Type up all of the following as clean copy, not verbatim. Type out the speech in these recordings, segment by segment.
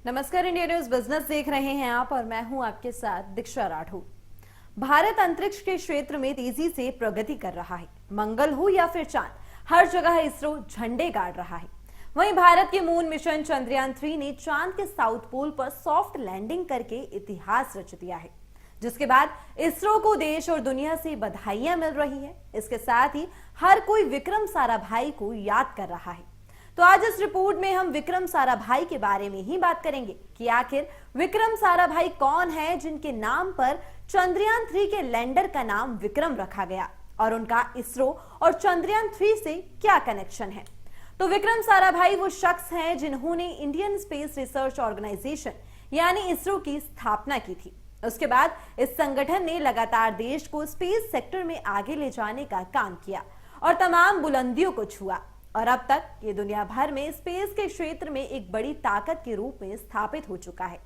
नमस्कार, India news business देख रहे हैं आप और मैं हूं आपके साथ दीक्षा राठौर। भारत अंतरिक्ष के क्षेत्र में तेजी से प्रगति कर रहा है। मंगल हो या फिर चांद, हर जगह इसरो झंडे गाड़ रहा है। वहीं भारत के मून मिशन चंद्रयान-3 ने चांद के साउथ पोल पर सॉफ्ट लैंडिंग करके इतिहास रच दिया है, जिसके बाद इसरो को देश और दुनिया से बधाइयां मिल रही है। इसके साथ ही हर कोई विक्रम साराभाई को याद कर रहा है। तो आज इस रिपोर्ट में हम विक्रम साराभाई के बारे में ही बात करेंगे कि आखिर विक्रम साराभाई कौन है जिनके नाम पर चंद्रयान-3 के लैंडर का नाम विक्रम रखा गया और उनका इसरो और चंद्रयान-3 से क्या कनेक्शन है। तो विक्रम साराभाई वो शख्स हैं जिन्होंने इंडियन स्पेस रिसर्च ऑर्गेनाइजेशन यानी इसरो की स्थापना की थी। उसके बाद इस संगठन ने लगातार देश को स्पेस सेक्टर में आगे ले जाने का काम किया और तमाम बुलंदियों को छुआ और अब तक ये दुनिया भर में स्पेस के क्षेत्र में एक बड़ी ताकत के रूप में स्थापित हो चुका है।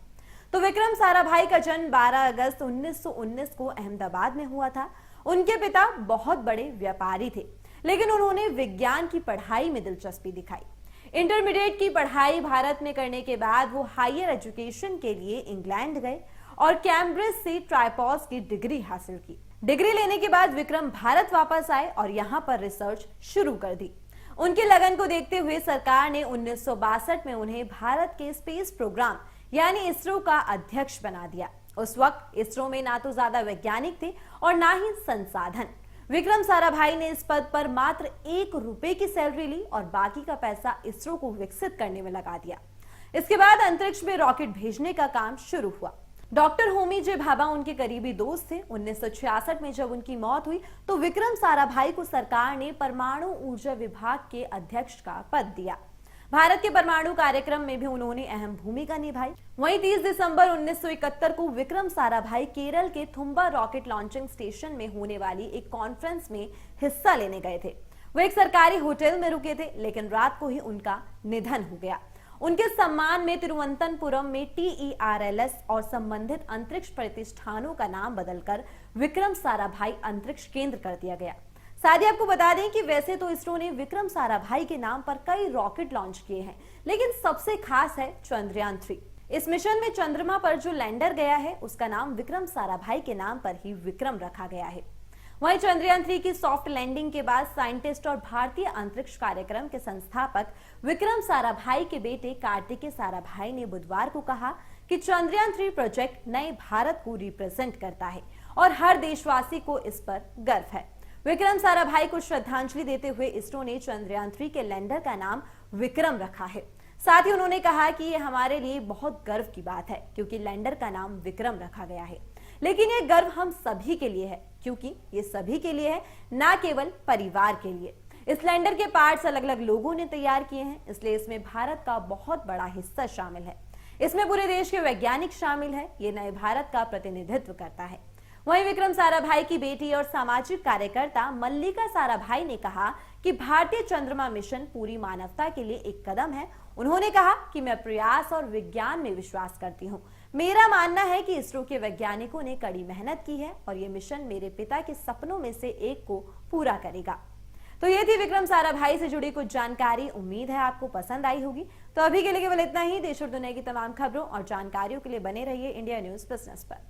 तो विक्रम साराभाई का जन्म 12 अगस्त 1919 को अहमदाबाद में हुआ था। उनके पिता बहुत बड़े व्यापारी थे, लेकिन उन्होंने विज्ञान की पढ़ाई में दिलचस्पी दिखाई। इंटरमीडिएट की पढ़ाई भारत में करने के बाद वो हायर एजुकेशन के लिए इंग्लैंड गए और कैम्ब्रिज से ट्राइपॉस की डिग्री हासिल की। डिग्री लेने के बाद विक्रम भारत वापस आए और यहाँ पर रिसर्च शुरू कर दी। उनके लगन को देखते हुए सरकार ने 1962 में उन्हें भारत के स्पेस प्रोग्राम यानी इसरो का अध्यक्ष बना दिया। उस वक्त इसरो में ना तो ज्यादा वैज्ञानिक थे और ना ही संसाधन। विक्रम साराभाई ने इस पद पर मात्र 1 रुपए की सैलरी ली और बाकी का पैसा इसरो को विकसित करने में लगा दिया। इसके बाद अंतरिक्ष में रॉकेट भेजने का काम शुरू हुआ। डॉक्टर होमी जे भाभा उनके करीबी दोस्त थे। 1966 में जब उनकी मौत हुई तो विक्रम साराभाई को सरकार ने परमाणु ऊर्जा विभाग के अध्यक्ष का पद दिया। भारत के परमाणु कार्यक्रम में भी उन्होंने अहम भूमिका निभाई। वहीं 30 दिसंबर 1971 को विक्रम साराभाई केरल के थुम्बा रॉकेट लॉन्चिंग स्टेशन में होने वाली एक कॉन्फ्रेंस में हिस्सा लेने गए थे। वो एक सरकारी होटल में रुके थे, लेकिन रात को ही उनका निधन हो गया। उनके सम्मान में तिरुवनंतपुरम में TERLS और संबंधित अंतरिक्ष प्रतिष्ठानों का नाम बदलकर विक्रम साराभाई अंतरिक्ष केंद्र कर दिया गया। साथ ही आपको बता दें कि वैसे तो इसरो ने विक्रम साराभाई के नाम पर कई रॉकेट लॉन्च किए हैं, लेकिन सबसे खास है चंद्रयान-3। इस मिशन में चंद्रमा पर जो लैंडर गया है उसका नाम विक्रम साराभाई के नाम पर ही विक्रम रखा गया है। वहीं चंद्रयान-3 की सॉफ्ट लैंडिंग के बाद साइंटिस्ट और भारतीय अंतरिक्ष कार्यक्रम के संस्थापक विक्रम साराभाई के बेटे कार्तिकेय साराभाई ने बुधवार को कहा कि चंद्रयान-3 प्रोजेक्ट नए भारत को रिप्रेजेंट करता है और हर देशवासी को इस पर गर्व है। विक्रम साराभाई को श्रद्धांजलि देते हुए इसरो ने चंद्रयान-3 के लैंडर का नाम विक्रम रखा है। साथ ही उन्होंने कहा कि ये हमारे लिए बहुत गर्व की बात है क्योंकि लैंडर का नाम विक्रम रखा गया है, लेकिन ये गर्व हम सभी के लिए है क्योंकि ये सभी के लिए है, ना केवल परिवार के लिए। इस लैंडर के पार्ट्स अलग अलग लोगों ने तैयार किए हैं, इसलिए इसमें भारत का बहुत बड़ा हिस्सा शामिल है। इसमें पूरे देश के वैज्ञानिक शामिल है। ये नए भारत का प्रतिनिधित्व करता है। वहीं विक्रम साराभाई की बेटी और सामाजिक कार्यकर्ता मल्लिका साराभाई ने कहा कि भारतीय चंद्रमा मिशन पूरी मानवता के लिए एक कदम है। उन्होंने कहा कि मैं प्रयास और विज्ञान में विश्वास करती हूँ। मेरा मानना है कि इसरो के वैज्ञानिकों ने कड़ी मेहनत की है और ये मिशन मेरे पिता के सपनों में से एक को पूरा करेगा। तो ये थी विक्रम साराभाई से जुड़ी कुछ जानकारी। उम्मीद है आपको पसंद आई होगी। तो अभी के लिए केवल इतना ही। देश और दुनिया की तमाम खबरों और जानकारियों के लिए बने रहिए इंडिया न्यूज बिजनेस पर।